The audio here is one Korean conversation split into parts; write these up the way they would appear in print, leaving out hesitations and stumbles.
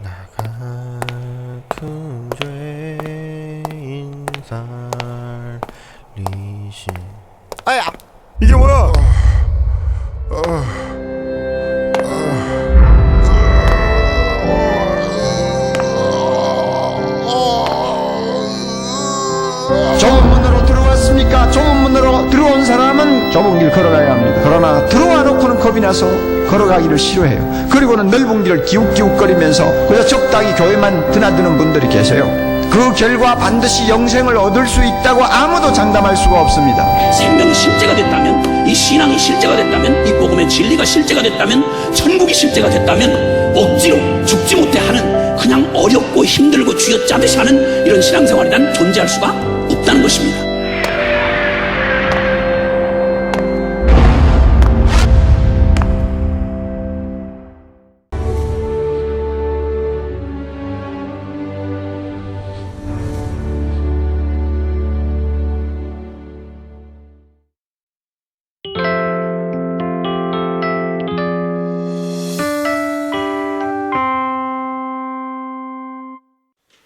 나 같은 죄인 살리신. 아야! 이게 뭐야? 좁은 문으로 들어왔습니까? 좁은 문으로 들어온 사람은 좁은 길 걸어가야 합니다. 그러나 들어와 놓고는 겁이 나서 걸어가기를 싫어해요. 그리고는 넓은 길을 기웃기웃거리면서 그래서 적당히 교회만 드나드는 분들이 계세요. 그 결과 반드시 영생을 얻을 수 있다고 아무도 장담할 수가 없습니다. 생명이 실제가 됐다면, 이 신앙이 실제가 됐다면, 이 복음의 진리가 실제가 됐다면, 천국이 실제가 됐다면 억지로 죽지 못해 하는, 그냥 어렵고 힘들고 쥐어짜듯이 하는 이런 신앙생활이란 존재할 수가 없다는 것입니다.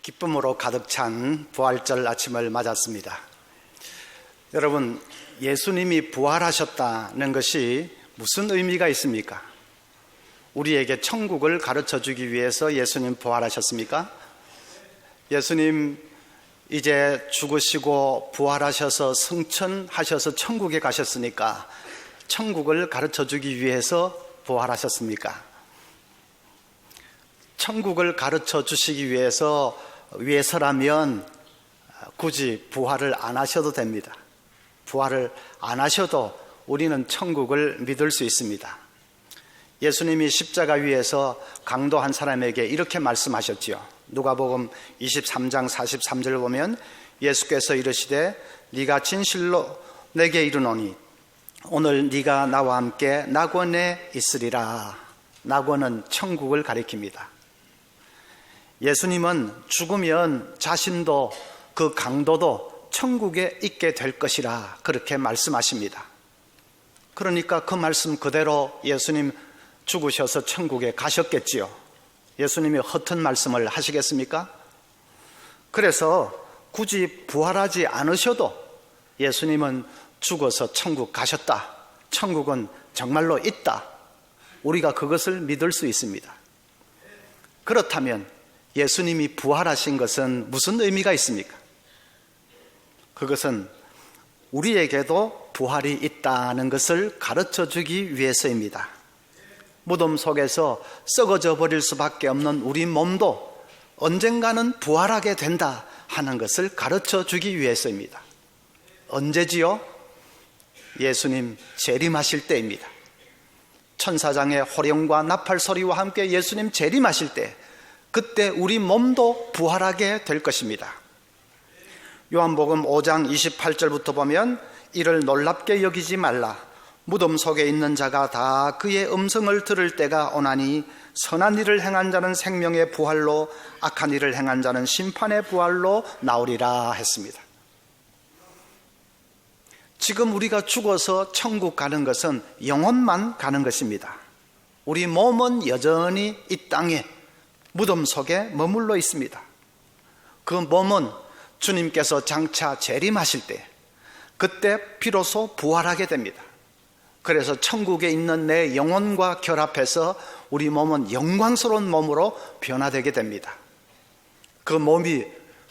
기쁨으로 가득 찬 부활절 아침을 맞았습니다. 여러분, 예수님이 부활하셨다는 것이 무슨 의미가 있습니까? 우리에게 천국을 가르쳐 주기 위해서 예수님 부활하셨습니까? 예수님 이제 죽으시고 부활하셔서 승천하셔서 천국에 가셨으니까 천국을 가르쳐 주기 위해서 부활하셨습니까? 천국을 가르쳐 주시기 위해서라면 굳이 부활을 안 하셔도 됩니다. 부활을 안 하셔도 우리는 천국을 믿을 수 있습니다. 예수님이 십자가 위에서 강도한 사람에게 이렇게 말씀하셨지요. 누가복음 23장 43절을 보면 예수께서 이르시되 네가 진실로 내게 이르노니 오늘 네가 나와 함께 낙원에 있으리라. 낙원은 천국을 가리킵니다. 예수님은 죽으면 자신도 그 강도도 천국에 있게 될 것이라 그렇게 말씀하십니다. 그러니까 그 말씀 그대로 예수님 죽으셔서 천국에 가셨겠지요. 예수님이 허튼 말씀을 하시겠습니까? 그래서 굳이 부활하지 않으셔도 예수님은 죽어서 천국 가셨다. 천국은 정말로 있다. 우리가 그것을 믿을 수 있습니다. 그렇다면 예수님이 부활하신 것은 무슨 의미가 있습니까? 그것은 우리에게도 부활이 있다는 것을 가르쳐 주기 위해서입니다. 무덤 속에서 썩어져 버릴 수밖에 없는 우리 몸도 언젠가는 부활하게 된다 하는 것을 가르쳐 주기 위해서입니다. 언제지요? 예수님 재림하실 때입니다. 천사장의 호령과 나팔 소리와 함께 예수님 재림하실 때, 그때 우리 몸도 부활하게 될 것입니다. 요한복음 5장 28절부터 보면 이를 놀랍게 여기지 말라. 무덤 속에 있는 자가 다 그의 음성을 들을 때가 오나니 선한 일을 행한 자는 생명의 부활로, 악한 일을 행한 자는 심판의 부활로 나오리라 했습니다. 지금 우리가 죽어서 천국 가는 것은 영혼만 가는 것입니다. 우리 몸은 여전히 이 땅에 무덤 속에 머물러 있습니다. 그 몸은 주님께서 장차 재림하실 때, 그때 비로소 부활하게 됩니다. 그래서 천국에 있는 내 영혼과 결합해서 우리 몸은 영광스러운 몸으로 변화되게 됩니다. 그 몸이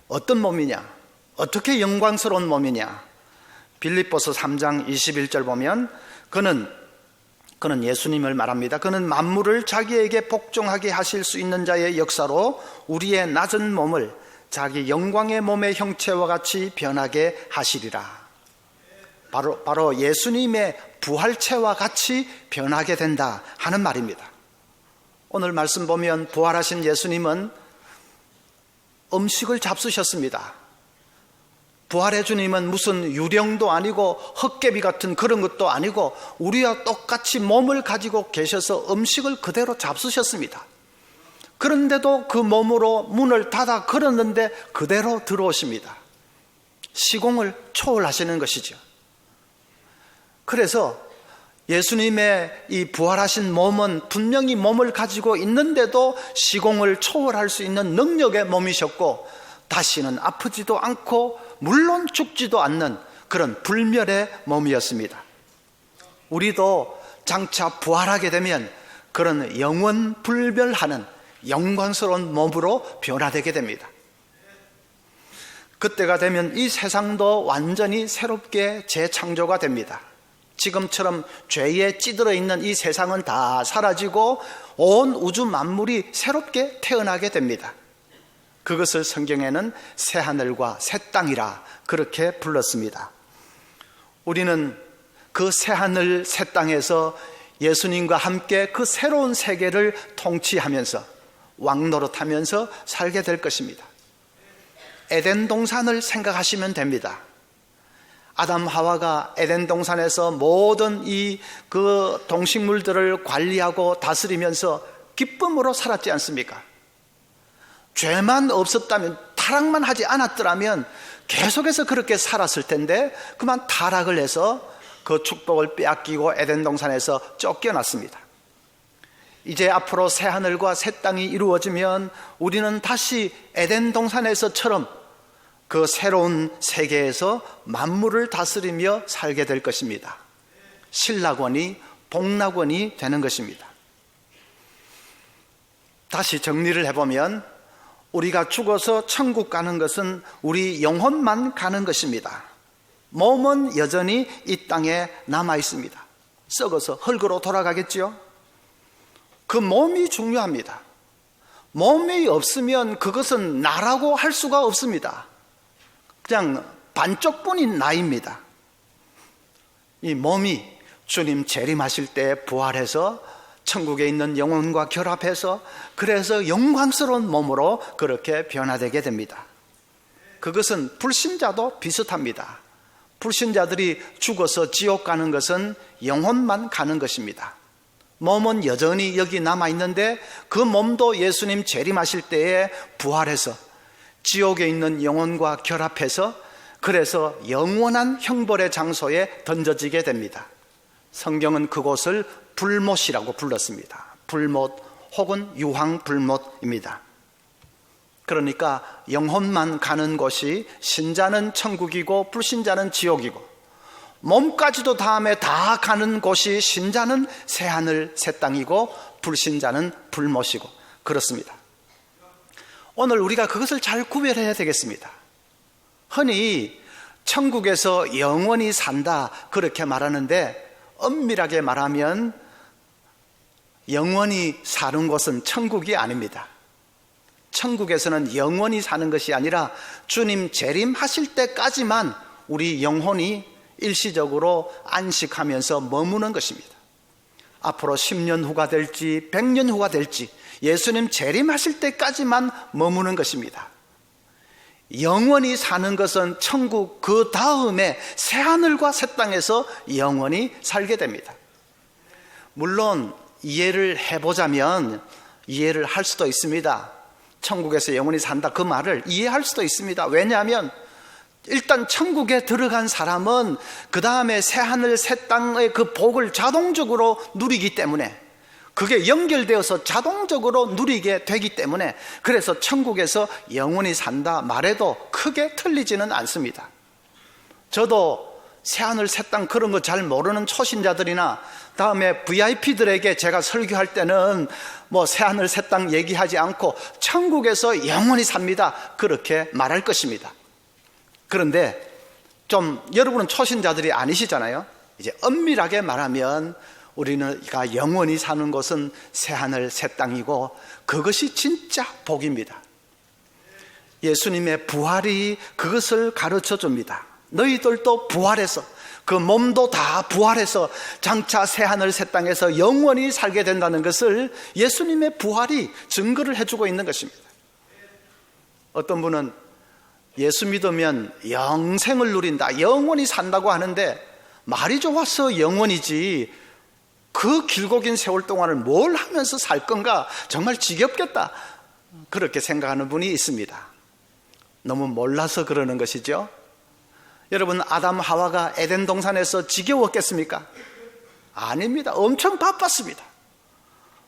어떤 몸이냐? 어떻게 영광스러운 몸이냐? 빌립보서 3장 21절 보면 그는 예수님을 말합니다. 그는 만물을 자기에게 복종하게 하실 수 있는 자의 역사로 우리의 낮은 몸을 자기 영광의 몸의 형체와 같이 변하게 하시리라. 바로 예수님의 부활체와 같이 변하게 된다 하는 말입니다. 오늘 말씀 보면 부활하신 예수님은 음식을 잡수셨습니다. 부활의 주님은 무슨 유령도 아니고 헛개비 같은 그런 것도 아니고 우리와 똑같이 몸을 가지고 계셔서 음식을 그대로 잡수셨습니다. 그런데도 그 몸으로 문을 닫아 걸었는데 그대로 들어오십니다. 시공을 초월하시는 것이죠. 그래서 예수님의 이 부활하신 몸은 분명히 몸을 가지고 있는데도 시공을 초월할 수 있는 능력의 몸이셨고, 다시는 아프지도 않고 물론 죽지도 않는 그런 불멸의 몸이었습니다. 우리도 장차 부활하게 되면 그런 영원 불멸하는 영광스러운 몸으로 변화되게 됩니다. 그때가 되면 이 세상도 완전히 새롭게 재창조가 됩니다. 지금처럼 죄에 찌들어 있는 이 세상은 다 사라지고 온 우주 만물이 새롭게 태어나게 됩니다. 그것을 성경에는 새하늘과 새 땅이라 그렇게 불렀습니다. 우리는 그 새하늘 새 땅에서 예수님과 함께 그 새로운 세계를 통치하면서 왕노릇하면서 살게 될 것입니다. 에덴 동산을 생각하시면 됩니다. 아담 하와가 에덴 동산에서 모든 그 동식물들을 관리하고 다스리면서 기쁨으로 살았지 않습니까? 죄만 없었다면, 타락만 하지 않았더라면 계속해서 그렇게 살았을 텐데 그만 타락을 해서 그 축복을 빼앗기고 에덴 동산에서 쫓겨났습니다. 이제 앞으로 새 하늘과 새 땅이 이루어지면 우리는 다시 에덴 동산에서처럼 그 새로운 세계에서 만물을 다스리며 살게 될 것입니다. 신락원이 복락원이 되는 것입니다. 다시 정리를 해보면 우리가 죽어서 천국 가는 것은 우리 영혼만 가는 것입니다. 몸은 여전히 이 땅에 남아 있습니다. 썩어서 흙으로 돌아가겠지요. 그 몸이 중요합니다. 몸이 없으면 그것은 나라고 할 수가 없습니다. 그냥 반쪽뿐인 나입니다. 이 몸이 주님 재림하실 때 부활해서 천국에 있는 영혼과 결합해서 그래서 영광스러운 몸으로 그렇게 변화되게 됩니다. 그것은 불신자도 비슷합니다. 불신자들이 죽어서 지옥 가는 것은 영혼만 가는 것입니다. 몸은 여전히 여기 남아있는데 그 몸도 예수님 재림하실 때에 부활해서 지옥에 있는 영혼과 결합해서 그래서 영원한 형벌의 장소에 던져지게 됩니다. 성경은 그곳을 불못이라고 불렀습니다. 불못 혹은 유황불못입니다. 그러니까 영혼만 가는 곳이 신자는 천국이고 불신자는 지옥이고, 몸까지도 다음에 다 가는 곳이 신자는 새하늘 새 땅이고 불신자는 불못이고 그렇습니다. 오늘 우리가 그것을 잘 구별해야 되겠습니다. 흔히 천국에서 영원히 산다 그렇게 말하는데, 엄밀하게 말하면 영원히 사는 곳은 천국이 아닙니다. 천국에서는 영원히 사는 것이 아니라 주님 재림하실 때까지만 우리 영혼이 일시적으로 안식하면서 머무는 것입니다. 앞으로 10년 후가 될지 100년 후가 될지 예수님 재림하실 때까지만 머무는 것입니다. 영원히 사는 것은 천국 그 다음에 새하늘과 새 땅에서 영원히 살게 됩니다. 물론 이해를 해보자면 이해를 할 수도 있습니다. 천국에서 영원히 산다 그 말을 이해할 수도 있습니다. 왜냐하면 일단 천국에 들어간 사람은 그 다음에 새하늘 새 땅의 그 복을 자동적으로 누리기 때문에, 그게 연결되어서 자동적으로 누리게 되기 때문에, 그래서 천국에서 영원히 산다 말해도 크게 틀리지는 않습니다. 저도 새하늘 새 땅 그런 거 잘 모르는 초신자들이나 다음에 VIP들에게 제가 설교할 때는 뭐 새하늘 새 땅 얘기하지 않고 천국에서 영원히 삽니다 그렇게 말할 것입니다. 그런데 좀 여러분은 초신자들이 아니시잖아요. 이제 엄밀하게 말하면 우리가 영원히 사는 곳은 새하늘 새 땅이고 그것이 진짜 복입니다. 예수님의 부활이 그것을 가르쳐 줍니다. 너희들도 부활해서, 그 몸도 다 부활해서 장차 새하늘 새 땅에서 영원히 살게 된다는 것을 예수님의 부활이 증거를 해주고 있는 것입니다. 어떤 분은 예수 믿으면 영생을 누린다, 영원히 산다고 하는데, 말이 좋아서 영원이지 그 길고 긴 세월 동안을 뭘 하면서 살 건가, 정말 지겹겠다 그렇게 생각하는 분이 있습니다. 너무 몰라서 그러는 것이죠. 여러분, 아담 하와가 에덴 동산에서 지겨웠겠습니까? 아닙니다. 엄청 바빴습니다.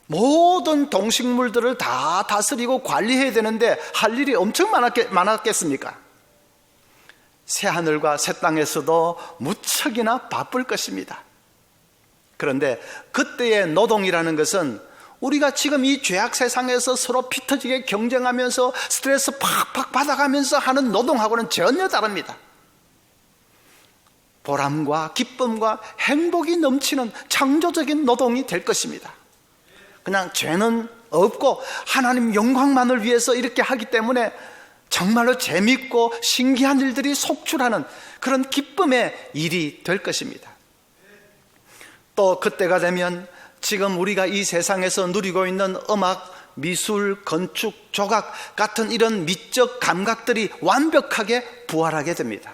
모든 동식물들을 다 다스리고 관리해야 되는데 할 일이 엄청 많았겠습니까? 새하늘과 새 땅에서도 무척이나 바쁠 것입니다. 그런데 그때의 노동이라는 것은 우리가 지금 이 죄악 세상에서 서로 피 터지게 경쟁하면서 스트레스 팍팍 받아가면서 하는 노동하고는 전혀 다릅니다. 보람과 기쁨과 행복이 넘치는 창조적인 노동이 될 것입니다. 그냥 죄는 없고 하나님 영광만을 위해서 이렇게 하기 때문에 정말로 재밌고 신기한 일들이 속출하는 그런 기쁨의 일이 될 것입니다. 또 그때가 되면 지금 우리가 이 세상에서 누리고 있는 음악, 미술, 건축, 조각 같은 이런 미적 감각들이 완벽하게 부활하게 됩니다.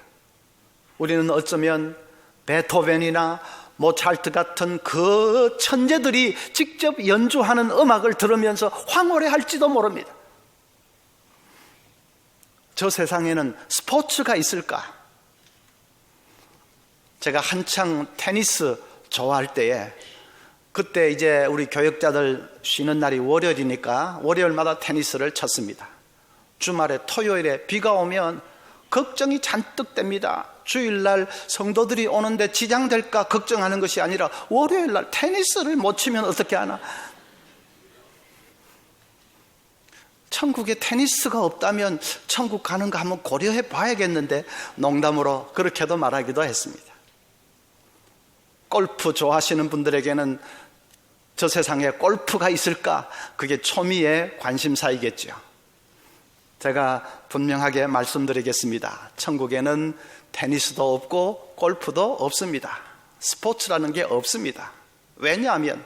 우리는 어쩌면 베토벤이나 모차르트 같은 그 천재들이 직접 연주하는 음악을 들으면서 황홀해할지도 모릅니다. 저 세상에는 스포츠가 있을까? 제가 한창 테니스 좋아할 때에 그때 이제 우리 교역자들 쉬는 날이 월요일이니까 월요일마다 테니스를 쳤습니다. 주말에 토요일에 비가 오면 걱정이 잔뜩 됩니다. 주일날 성도들이 오는데 지장될까 걱정하는 것이 아니라 월요일날 테니스를 못 치면 어떻게 하나. 천국에 테니스가 없다면 천국 가는 거 한번 고려해 봐야겠는데 농담으로 그렇게도 말하기도 했습니다. 골프 좋아하시는 분들에게는 저 세상에 골프가 있을까? 그게 초미의 관심사이겠죠. 제가 분명하게 말씀드리겠습니다. 천국에는 테니스도 없고 골프도 없습니다. 스포츠라는 게 없습니다. 왜냐하면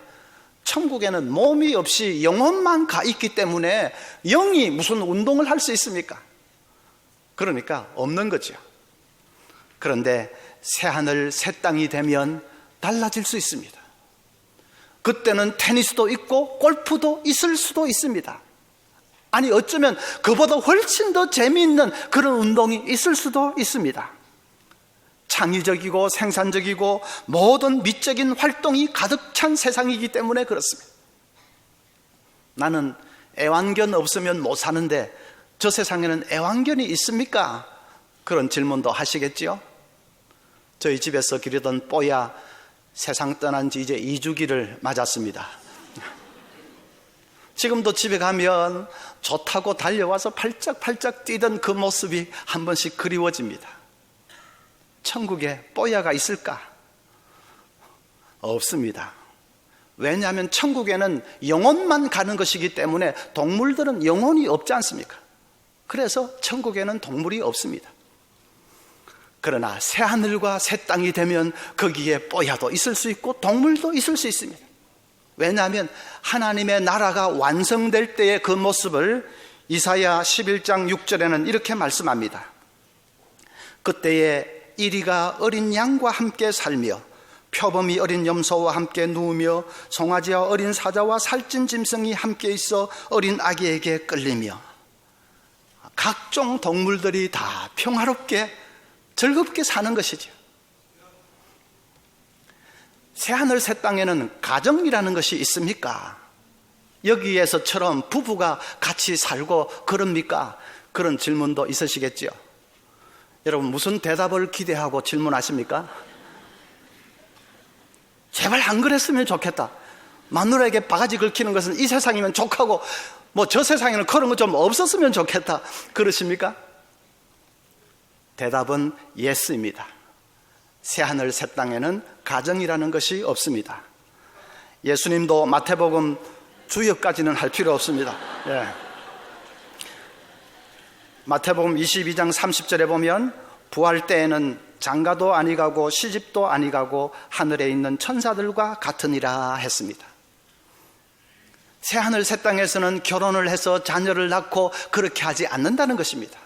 천국에는 몸이 없이 영혼만 가 있기 때문에 영이 무슨 운동을 할 수 있습니까? 그러니까 없는 거죠. 그런데 새하늘 새 땅이 되면 달라질 수 있습니다. 그때는 테니스도 있고 골프도 있을 수도 있습니다. 아니 어쩌면 그보다 훨씬 더 재미있는 그런 운동이 있을 수도 있습니다. 창의적이고 생산적이고 모든 미적인 활동이 가득 찬 세상이기 때문에 그렇습니다. 나는 애완견 없으면 못 사는데 저 세상에는 애완견이 있습니까? 그런 질문도 하시겠지요? 저희 집에서 기르던 뽀야 세상 떠난 지 이제 2주기를 맞았습니다. 지금도 집에 가면 좋다고 달려와서 팔짝팔짝 뛰던 그 모습이 한 번씩 그리워집니다. 천국에 뽀야가 있을까? 없습니다. 왜냐하면 천국에는 영혼만 가는 것이기 때문에 동물들은 영혼이 없지 않습니까? 그래서 천국에는 동물이 없습니다. 그러나 새하늘과 새 땅이 되면 거기에 뽀야도 있을 수 있고 동물도 있을 수 있습니다. 왜냐하면 하나님의 나라가 완성될 때의 그 모습을 이사야 11장 6절에는 이렇게 말씀합니다. 그때에 이리가 어린 양과 함께 살며 표범이 어린 염소와 함께 누우며 송아지와 어린 사자와 살찐 짐승이 함께 있어 어린 아기에게 끌리며 각종 동물들이 다 평화롭게 즐겁게 사는 것이죠. 새하늘 새 땅에는 가정이라는 것이 있습니까? 여기에서처럼 부부가 같이 살고 그럽니까? 그런 질문도 있으시겠죠. 여러분 무슨 대답을 기대하고 질문하십니까? 제발 안 그랬으면 좋겠다. 마누라에게 바가지 긁히는 것은 이 세상이면 족하고 뭐 저 세상에는 그런 거 좀 없었으면 좋겠다. 그러십니까? 대답은 예스입니다. 새하늘 새 땅에는 가정이라는 것이 없습니다. 예수님도 마태복음 주역까지는 할 필요 없습니다. 예. 마태복음 22장 30절에 보면 부활 때에는 장가도 아니 가고 시집도 아니 가고 하늘에 있는 천사들과 같으니라 했습니다. 새하늘 새 땅에서는 결혼을 해서 자녀를 낳고 그렇게 하지 않는다는 것입니다.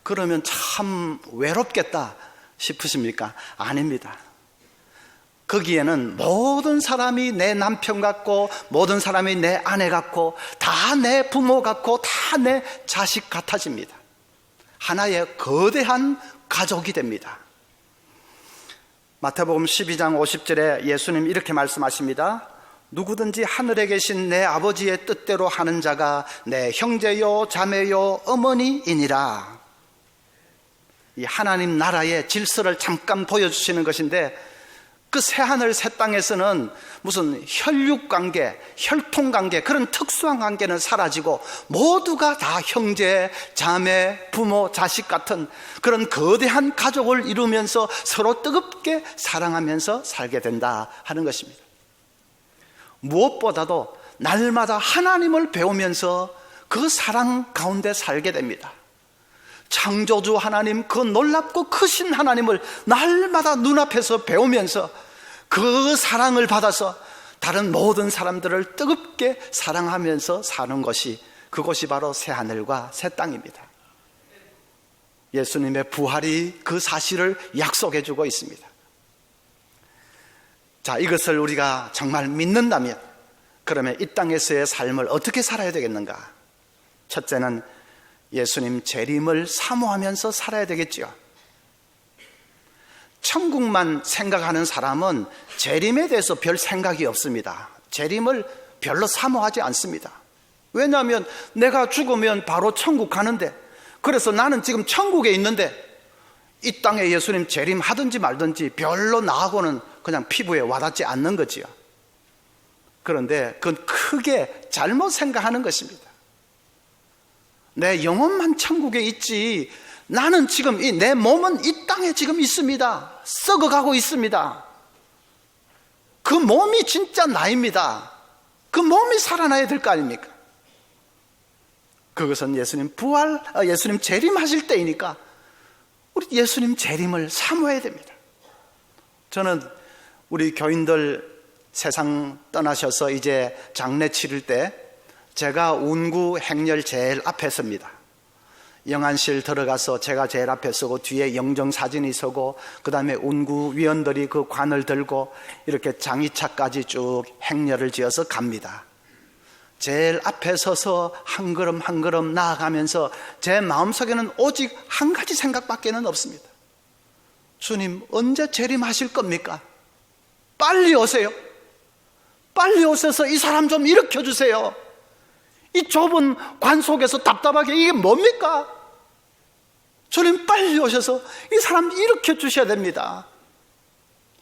그러면 참 외롭겠다 싶으십니까? 아닙니다. 거기에는 모든 사람이 내 남편 같고 모든 사람이 내 아내 같고 다 내 부모 같고 다 내 자식 같아집니다. 하나의 거대한 가족이 됩니다. 마태복음 12장 50절에 예수님 이렇게 말씀하십니다. 누구든지 하늘에 계신 내 아버지의 뜻대로 하는 자가 내 형제요 자매요 어머니이니라. 이 하나님 나라의 질서를 잠깐 보여주시는 것인데, 그 새하늘 새 땅에서는 무슨 혈육관계, 혈통관계, 그런 특수한 관계는 사라지고 모두가 다 형제, 자매, 부모, 자식 같은 그런 거대한 가족을 이루면서 서로 뜨겁게 사랑하면서 살게 된다 하는 것입니다. 무엇보다도 날마다 하나님을 배우면서 그 사랑 가운데 살게 됩니다. 창조주 하나님, 그 놀랍고 크신 하나님을 날마다 눈앞에서 배우면서 그 사랑을 받아서 다른 모든 사람들을 뜨겁게 사랑하면서 사는 것이, 그것이 바로 새하늘과 새 땅입니다. 예수님의 부활이 그 사실을 약속해 주고 있습니다. 자, 이것을 우리가 정말 믿는다면 그러면 이 땅에서의 삶을 어떻게 살아야 되겠는가? 첫째는 예수님 재림을 사모하면서 살아야 되겠죠. 천국만 생각하는 사람은 재림에 대해서 별 생각이 없습니다. 재림을 별로 사모하지 않습니다. 왜냐하면 내가 죽으면 바로 천국 가는데, 그래서 나는 지금 천국에 있는데 이 땅에 예수님 재림하든지 말든지 별로 나하고는 그냥 피부에 와닿지 않는 거지요. 그런데 그건 크게 잘못 생각하는 것입니다. 내 영혼만 천국에 있지, 나는 지금 내 몸은 이 땅에 지금 있습니다. 썩어가고 있습니다. 그 몸이 진짜 나입니다. 그 몸이 살아나야 될 거 아닙니까? 그것은 예수님 예수님 재림하실 때이니까 우리 예수님 재림을 사모해야 됩니다. 저는 우리 교인들 세상 떠나셔서 이제 장례 치를 때 제가 운구 행렬 제일 앞에 섭니다. 영안실 들어가서 제가 제일 앞에 서고 뒤에 영정사진이 서고 그 다음에 운구 위원들이 그 관을 들고 이렇게 장의차까지 쭉 행렬을 지어서 갑니다. 제일 앞에 서서 한 걸음 한 걸음 나아가면서 제 마음속에는 오직 한 가지 생각밖에는 없습니다. 주님, 언제 재림하실 겁니까? 빨리 오세요. 빨리 오셔서 이 사람 좀 일으켜 주세요. 이 좁은 관 속에서 답답하게 이게 뭡니까? 주님, 빨리 오셔서 이 사람 일으켜 주셔야 됩니다.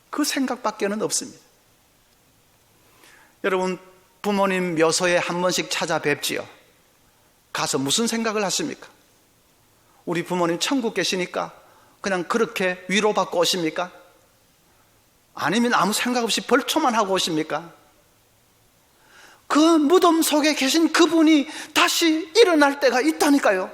그 생각밖에는 없습니다. 여러분, 부모님 묘소에 한 번씩 찾아뵙지요. 가서 무슨 생각을 하십니까? 우리 부모님 천국 계시니까 그냥 그렇게 위로받고 오십니까? 아니면 아무 생각 없이 벌초만 하고 오십니까? 그 무덤 속에 계신 그분이 다시 일어날 때가 있다니까요.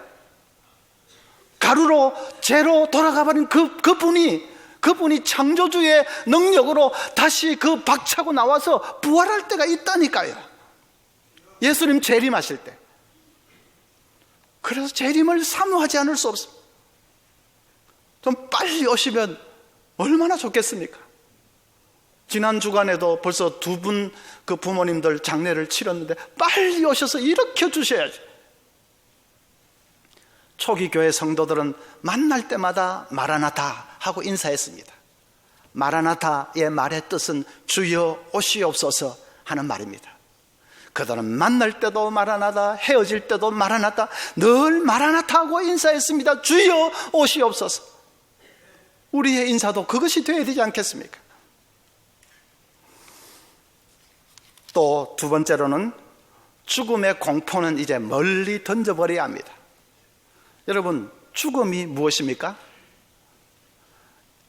가루로 재로 돌아가버린 그분이 창조주의 능력으로 다시 그 박차고 나와서 부활할 때가 있다니까요. 예수님 재림하실 때. 그래서 재림을 사모하지 않을 수 없습니다. 좀 빨리 오시면 얼마나 좋겠습니까? 지난 주간에도 벌써 2분 그 부모님들 장례를 치렀는데 빨리 오셔서 일으켜 주셔야지. 초기 교회 성도들은 만날 때마다 마라나타 하고 인사했습니다. 마라나타의 말의 뜻은 주여 오시옵소서 하는 말입니다. 그들은 만날 때도 마라나타, 헤어질 때도 마라나타, 늘 마라나타 하고 인사했습니다. 주여 오시옵소서. 우리의 인사도 그것이 되어야 되지 않겠습니까? 또 두 번째로는 죽음의 공포는 이제 멀리 던져버려야 합니다. 여러분, 죽음이 무엇입니까?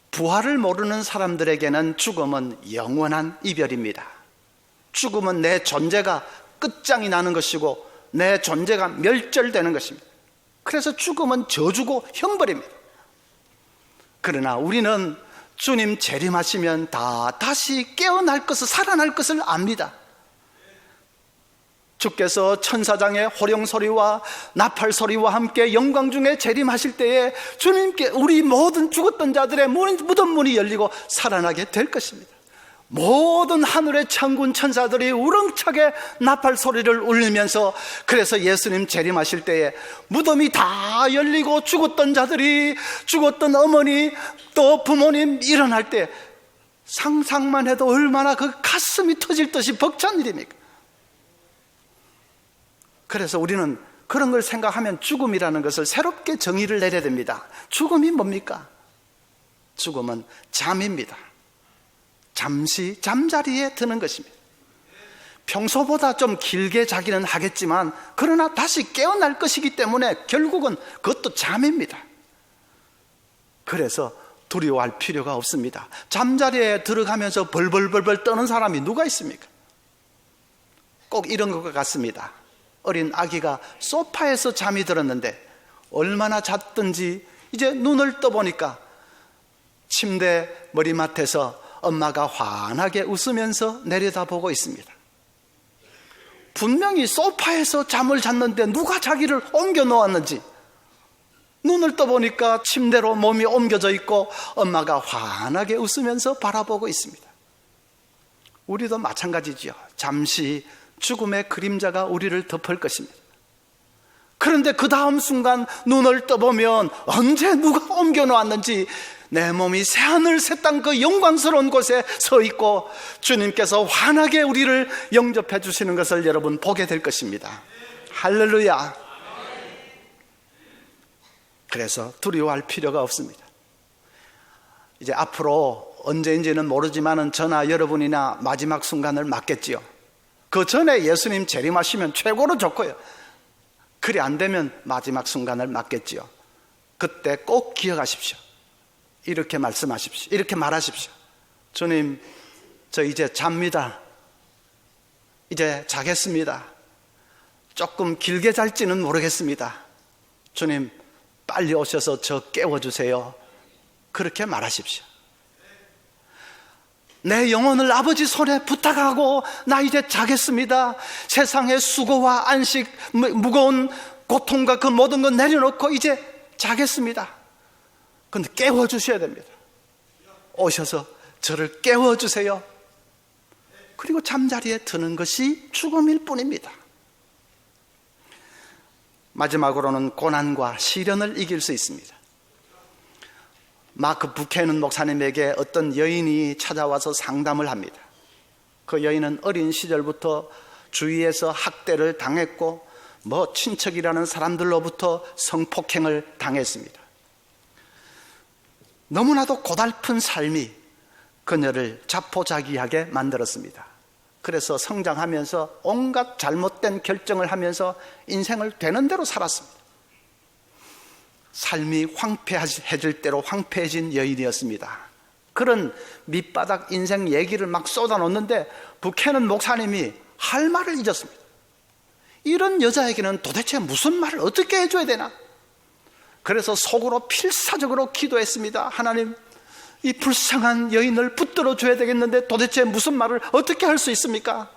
부활을 모르는 사람들에게는 죽음은 영원한 이별입니다. 죽음은 내 존재가 끝장이 나는 것이고 내 존재가 멸절되는 것입니다. 그래서 죽음은 저주고 형벌입니다. 그러나 우리는 주님 재림하시면 다시 깨어날 것을, 살아날 것을 압니다. 주께서 천사장의 호령소리와 나팔소리와 함께 영광 중에 재림하실 때에 주님께 우리 모든 죽었던 자들의 무덤 문이 열리고 살아나게 될 것입니다. 모든 하늘의 천군 천사들이 우렁차게 나팔소리를 울리면서, 그래서 예수님 재림하실 때에 무덤이 다 열리고 죽었던 자들이, 죽었던 어머니 또 부모님 일어날 때 상상만 해도 얼마나 그 가슴이 터질 듯이 벅찬 일입니까? 그래서 우리는 그런 걸 생각하면 죽음이라는 것을 새롭게 정의를 내려야 됩니다. 죽음이 뭡니까? 죽음은 잠입니다. 잠시 잠자리에 드는 것입니다. 평소보다 좀 길게 자기는 하겠지만 그러나 다시 깨어날 것이기 때문에 결국은 그것도 잠입니다. 그래서 두려워할 필요가 없습니다. 잠자리에 들어가면서 벌벌벌벌 떠는 사람이 누가 있습니까? 꼭 이런 것과 같습니다. 어린 아기가 소파에서 잠이 들었는데 얼마나 잤든지 이제 눈을 떠보니까 침대 머리맡에서 엄마가 환하게 웃으면서 내려다보고 있습니다. 분명히 소파에서 잠을 잤는데 누가 자기를 옮겨 놓았는지 눈을 떠보니까 침대로 몸이 옮겨져 있고 엄마가 환하게 웃으면서 바라보고 있습니다. 우리도 마찬가지죠. 잠시 죽음의 그림자가 우리를 덮을 것입니다. 그런데 그 다음 순간 눈을 떠보면 언제 누가 옮겨 놓았는지 내 몸이 새하늘 새 땅 그 영광스러운 곳에 서 있고 주님께서 환하게 우리를 영접해 주시는 것을 여러분 보게 될 것입니다. 할렐루야. 그래서 두려워할 필요가 없습니다. 이제 앞으로 언제인지는 모르지만 저나 여러분이나 마지막 순간을 맞겠지요. 그 전에 예수님 재림하시면 최고로 좋고요. 그리 안 되면 마지막 순간을 맞겠지요. 그때 꼭 기억하십시오. 이렇게 말씀하십시오. 이렇게 말하십시오. 주님, 저 이제 잡니다. 이제 자겠습니다. 조금 길게 잘지는 모르겠습니다. 주님, 빨리 오셔서 저 깨워주세요. 그렇게 말하십시오. 내 영혼을 아버지 손에 부탁하고 나 이제 자겠습니다. 세상의 수고와 안식, 무거운 고통과 그 모든 것 내려놓고 이제 자겠습니다. 그런데 깨워주셔야 됩니다. 오셔서 저를 깨워주세요. 그리고 잠자리에 드는 것이 죽음일 뿐입니다. 마지막으로는 고난과 시련을 이길 수 있습니다. 마크 부케넌 목사님에게 어떤 여인이 찾아와서 상담을 합니다. 그 여인은 어린 시절부터 주위에서 학대를 당했고 친척이라는 사람들로부터 성폭행을 당했습니다. 너무나도 고달픈 삶이 그녀를 자포자기하게 만들었습니다. 그래서 성장하면서 온갖 잘못된 결정을 하면서 인생을 되는 대로 살았습니다. 삶이 황폐해질 대로 황폐해진 여인이었습니다. 그런 밑바닥 인생 얘기를 막 쏟아놓는데 부케넌 목사님이 할 말을 잊었습니다. 이런 여자에게는 도대체 무슨 말을 어떻게 해줘야 되나? 그래서 속으로 필사적으로 기도했습니다. 하나님, 이 불쌍한 여인을 붙들어 줘야 되겠는데 도대체 무슨 말을 어떻게 할 수 있습니까?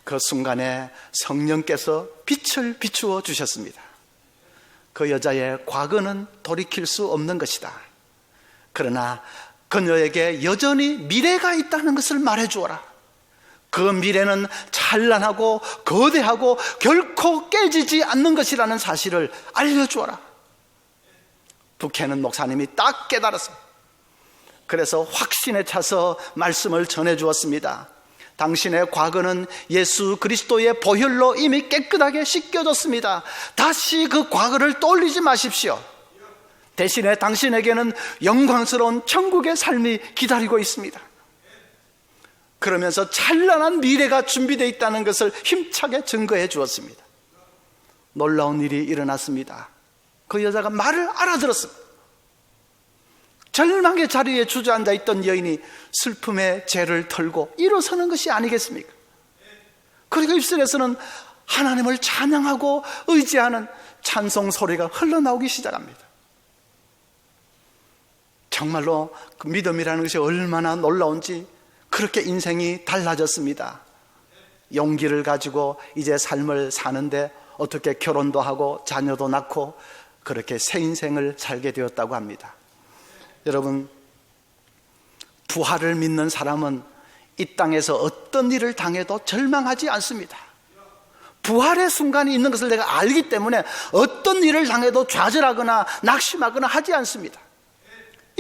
그 순간에 성령께서 빛을 비추어 주셨습니다. 그 여자의 과거는 돌이킬 수 없는 것이다. 그러나 그녀에게 여전히 미래가 있다는 것을 말해 주어라. 그 미래는 찬란하고 거대하고 결코 깨지지 않는 것이라는 사실을 알려주어라. 부케넌 목사님이 딱 깨달았습니다. 그래서 확신에 차서 말씀을 전해 주었습니다. 당신의 과거는 예수 그리스도의 보혈로 이미 깨끗하게 씻겨졌습니다. 다시 그 과거를 떠올리지 마십시오. 대신에 당신에게는 영광스러운 천국의 삶이 기다리고 있습니다. 그러면서 찬란한 미래가 준비되어 있다는 것을 힘차게 증거해 주었습니다. 놀라운 일이 일어났습니다. 그 여자가 말을 알아들었습니다. 절망의 자리에 주저앉아 있던 여인이 슬픔의 죄를 털고 일어서는 것이 아니겠습니까? 그리고 입술에서는 하나님을 찬양하고 의지하는 찬송 소리가 흘러나오기 시작합니다. 정말로 그 믿음이라는 것이 얼마나 놀라운지 그렇게 인생이 달라졌습니다. 용기를 가지고 이제 삶을 사는데 어떻게 결혼도 하고 자녀도 낳고 그렇게 새 인생을 살게 되었다고 합니다. 여러분, 부활을 믿는 사람은 이 땅에서 어떤 일을 당해도 절망하지 않습니다. 부활의 순간이 있는 것을 내가 알기 때문에 어떤 일을 당해도 좌절하거나 낙심하거나 하지 않습니다.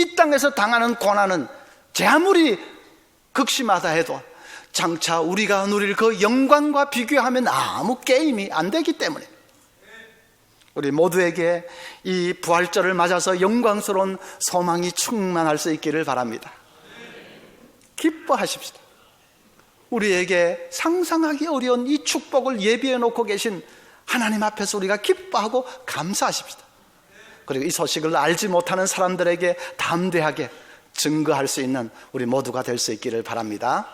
이 땅에서 당하는 고난은 제 아무리 극심하다 해도 장차 우리가 누릴 그 영광과 비교하면 아무 게임이 안 되기 때문에 우리 모두에게 이 부활절을 맞아서 영광스러운 소망이 충만할 수 있기를 바랍니다. 기뻐하십시다. 우리에게 상상하기 어려운 이 축복을 예비해 놓고 계신 하나님 앞에서 우리가 기뻐하고 감사하십시다. 그리고 이 소식을 알지 못하는 사람들에게 담대하게 증거할 수 있는 우리 모두가 될 수 있기를 바랍니다.